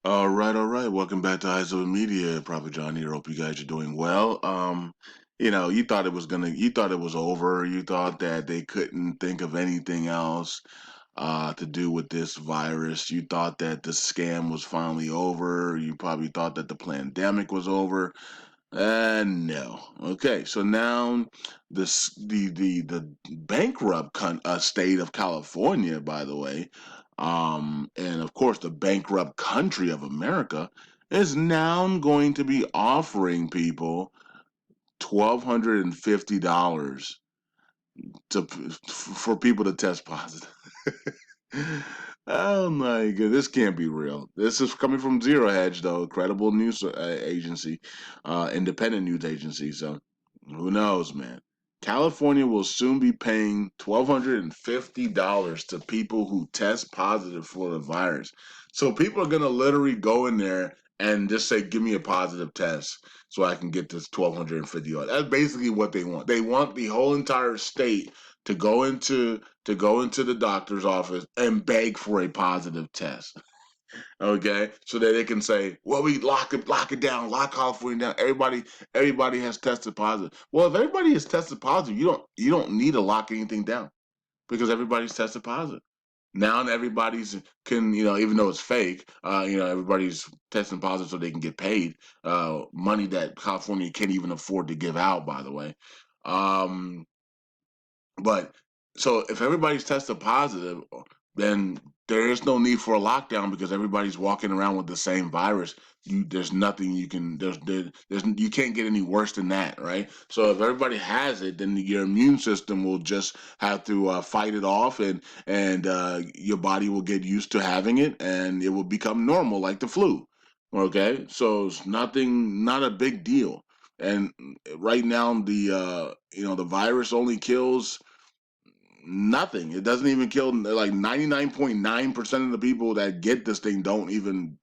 All right. Welcome back to Eyes of Media. Prophet John here. Hope you guys are doing well. You thought it was over. You thought that they couldn't think of anything else to do with this virus. You thought that the scam was finally over. You probably thought that the pandemic was over. No. Okay, so now the bankrupt state of California, by the way, and of course the bankrupt country of America, is now going to be offering people $1,250 to for people to test positive. Oh my god, this can't be real. This is coming from Zero Hedge, though, credible news agency, independent news agency. So who knows, man? California will soon be paying $1,250 to people who test positive for the virus. So people are gonna literally go in there and just say, "Give me a positive test, so I can get this $1,250." That's basically what they want. They want the whole entire state to go into the doctor's office and beg for a positive test. Okay, so that they can say, "Well, we lock it down, lock California down. Everybody has tested positive." Well, if everybody has tested positive, you don't need to lock anything down because everybody's tested positive. Now everybody's can even though it's fake, everybody's testing positive so they can get paid money that California can't even afford to give out. By the way, um, but so if everybody's tested positive, then there is no need for a lockdown because everybody's walking around with the same virus. There's nothing you can there's you can't get any worse than that, right? So if everybody has it, then your immune system will just have to fight it off, and your body will get used to having it, and it will become normal like the flu. Okay, so it's not a big deal. And right now, the virus only kills nothing. It doesn't even kill like 99.9% of the people that get this thing don't even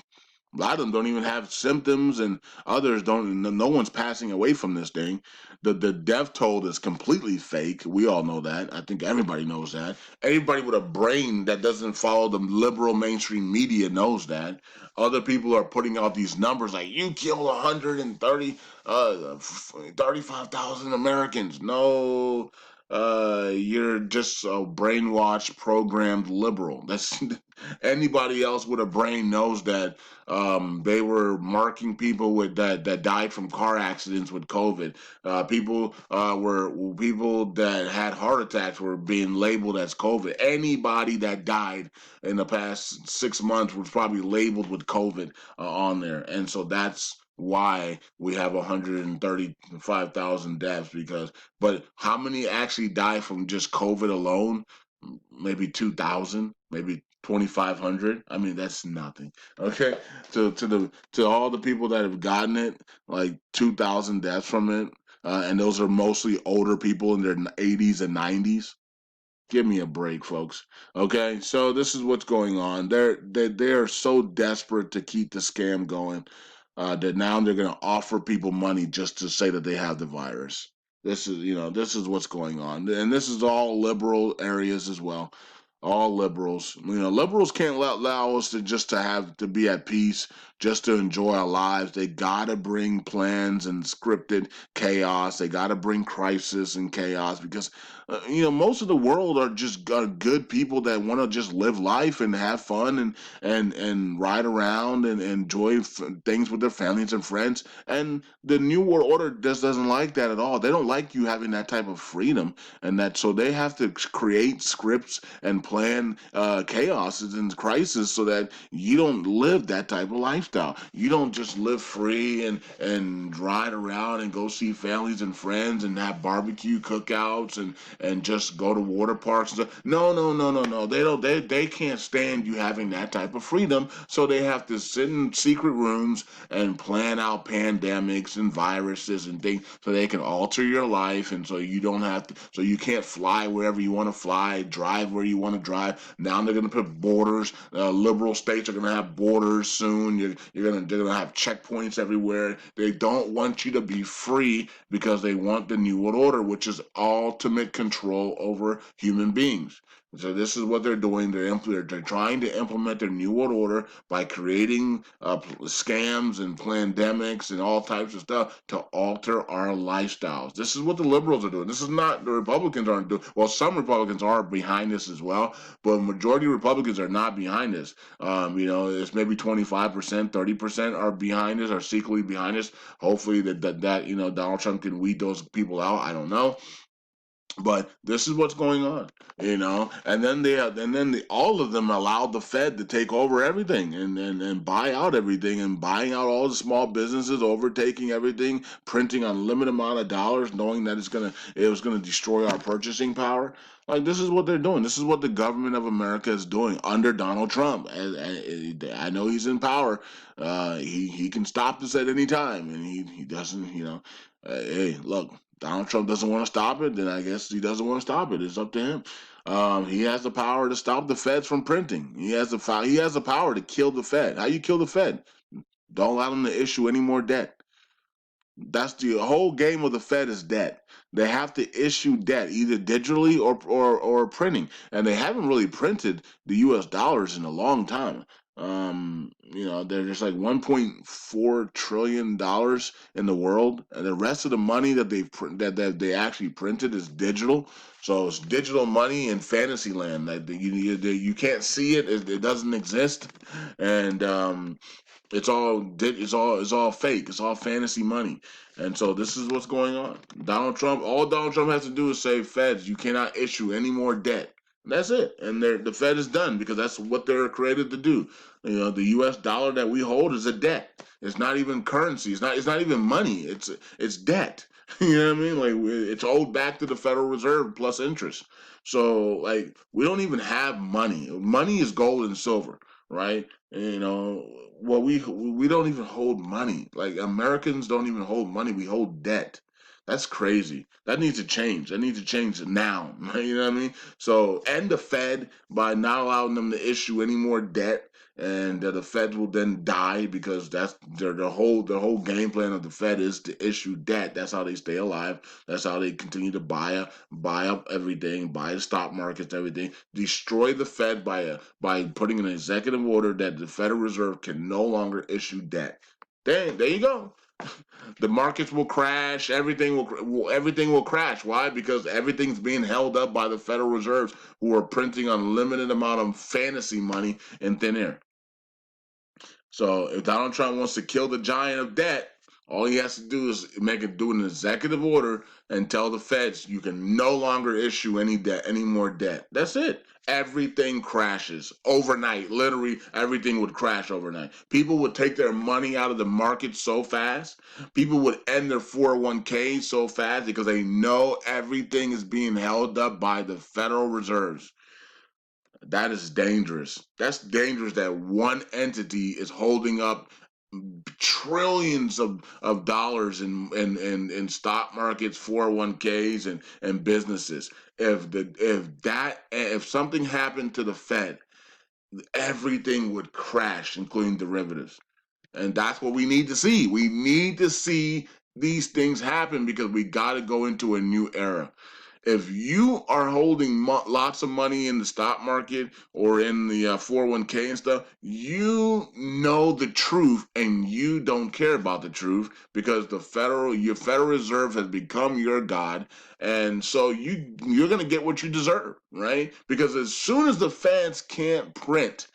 a lot of them don't even have symptoms, and others don't. No one's passing away from this thing. The death toll is completely fake. We all know that. I think everybody knows that. Anybody with a brain that doesn't follow the liberal mainstream media knows that. Other people are putting out these numbers like you killed 130, 35,000 Americans. No, you're just a brainwashed, programmed liberal. That's anybody else with a brain knows that they were marking people with that died from car accidents with COVID. People that had heart attacks were being labeled as COVID. Anybody that died in the past 6 months was probably labeled with COVID on there, and so that's why we have 135,000 deaths. But how many actually die from just COVID alone? Maybe 2,000, maybe 2,500. I mean, that's nothing. Okay, to all the people that have gotten it, like 2,000 deaths from it, and those are mostly older people in their 80s and 90s. Give me a break, folks. Okay, so this is what's going on. They are so desperate to keep the scam going that now they're going to offer people money just to say that they have the virus. This is what's going on, and this is all liberal areas as well. All liberals, liberals can't allow us to be at peace, just to enjoy our lives. They gotta bring plans and scripted chaos. They gotta bring crisis and chaos because most of the world are just good people that want to just live life and have fun and ride around and enjoy things with their families and friends. And the New World Order just doesn't like that at all. They don't like you having that type of freedom, and that so they have to create scripts and plan chaos and crisis so that you don't live that type of lifestyle. You don't just live free and ride around and go see families and friends and have barbecue cookouts and just go to water parks and stuff. No, no, no, no, no. They don't. They can't stand you having that type of freedom. So they have to sit in secret rooms and plan out pandemics and viruses and things so they can alter your life, and so you don't have to. So you can't fly wherever you want to fly, drive where you want to drive. Now they're going to put borders. Liberal states are going to have borders soon. They're gonna have checkpoints everywhere. They don't want you to be free because they want the New World Order, which is ultimate control over human beings. So this is what they're doing. They're trying to implement their new world order by creating scams and pandemics and all types of stuff to alter our lifestyles. This is what the liberals are doing. This is not the Republicans aren't doing. Well, some Republicans are behind this as well, but majority of Republicans are not behind this. It's maybe 25%, 30% are behind this, are secretly behind this. Hopefully that Donald Trump can weed those people out. I don't know, but this is what's going on, and then all of them allowed the Fed to take over everything and buy out everything, and buying out all the small businesses, overtaking everything, printing unlimited amount of dollars, knowing that it was gonna destroy our purchasing power. Like, this is what they're doing. This is what the government of America is doing under Donald Trump. I know he's in power. He can stop this at any time, and he doesn't. Hey, look, Donald Trump doesn't want to stop it, then I guess he doesn't want to stop it. It's up to him. He has the power to stop the Feds from printing. He has the power to kill the Fed. How you kill the Fed? Don't allow them to issue any more debt. That's the whole game of the Fed is debt. They have to issue debt either digitally or printing, and they haven't really printed the U.S. dollars in a long time. There's like 1.4 trillion dollars in the world, and the rest of the money that they actually printed is digital. So it's digital money in fantasy land. That you can't see it. It doesn't exist, and it's all fake. It's all fantasy money. And so this is what's going on. All Donald Trump has to do is say, Feds, you cannot issue any more debt. That's it. And the Fed is done because that's what they're created to do. The US dollar that we hold is a debt. It's not even currency. It's not even money. It's debt. You know what I mean? Like, it's owed back to the Federal Reserve plus interest. So, like, we don't even have money. Money is gold and silver, right? Well, we don't even hold money. Like, Americans don't even hold money. We hold debt. That's crazy. That needs to change. That needs to change now. You know what I mean? So end the Fed by not allowing them to issue any more debt, and the Fed will then die because that's the whole game plan of the Fed is to issue debt. That's how they stay alive. That's how they continue to buy up everything, buy the stock markets, everything. Destroy the Fed by putting an executive order that the Federal Reserve can no longer issue debt. There you go. The markets will crash. Everything will crash. Why? Because everything's being held up by the Federal Reserves, who are printing unlimited amount of fantasy money in thin air. So if Donald Trump wants to kill the giant of debt, all he has to do is do an executive order and tell the Feds you can no longer issue any more debt. That's it. Everything crashes overnight. Literally, everything would crash overnight. People would take their money out of the market so fast. People would end their 401k so fast because they know everything is being held up by the Federal Reserves. That is dangerous. That's dangerous that one entity is holding up trillions of dollars in stock markets, 401ks, and businesses. If something happened to the Fed, everything would crash, including derivatives. And that's what we need to see. We need to see these things happen because we got to go into a new era. If you are holding lots of money in the stock market or in the 401k and stuff, you know the truth and you don't care about the truth because your Federal Reserve has become your god, and so you're gonna get what you deserve, right? Because as soon as the feds can't print,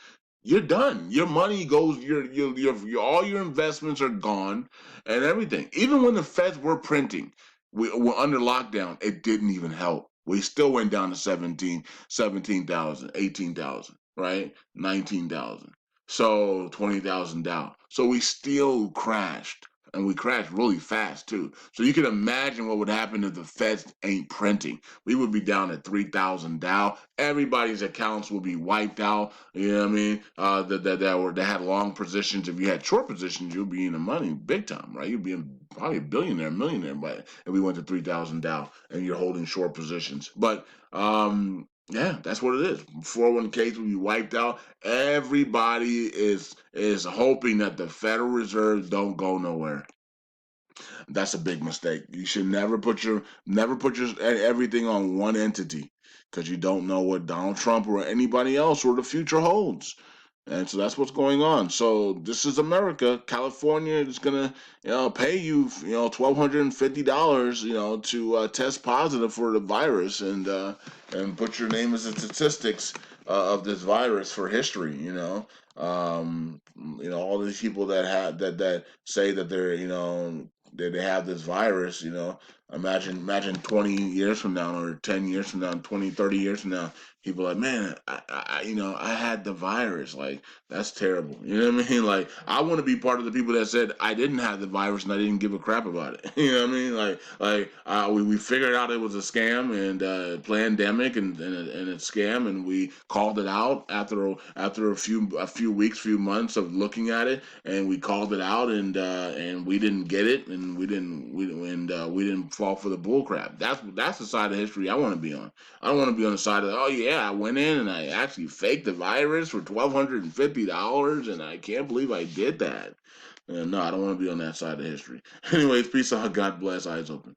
you're done. Your money goes. All your investments are gone, and everything. Even when the feds were printing, we were under lockdown. It didn't even help. We still went down to 17,000, 18,000, right? 19,000. So 20,000 down. So we still crashed. And we crashed really fast too. So you can imagine what would happen if the Feds ain't printing. We would be down at 3,000 down. Everybody's accounts would be wiped out. You know what I mean? That had long positions. If you had short positions, you'd be in the money big time, right? You'd be probably a billionaire, millionaire, but if we went to 3,000 down and you're holding short positions. But yeah, that's what it is. 401ks will be wiped out. Everybody is hoping that the Federal Reserve don't go nowhere. That's a big mistake. You should never put your everything on one entity. because you don't know what Donald Trump or anybody else or the future holds. And so that's what's going on. So this is America. California is gonna, pay you, $1,250, test positive for the virus, and put your name as the statistics of this virus for history. All these people that have that say that they're, that they have this virus. Imagine 20 years from now, or 10 years from now, 20, 30 years from now, people are like, man, I had the virus. Like, that's terrible. You know what I mean? Like, I want to be part of the people that said I didn't have the virus and I didn't give a crap about it. You know what I mean? We figured out it was a scam and pandemic and a scam, and we called it out after a few weeks, few months of looking at it, and we called it out, and we didn't get it, and we didn't fall for the bull crap. That's the side of history I want to be on. I don't want to be on the side of, oh yeah, I went in and I actually faked the virus for $1,250, and I can't believe I did that. No, I don't want to be on that side of history. Anyways, peace out. God bless. Eyes open.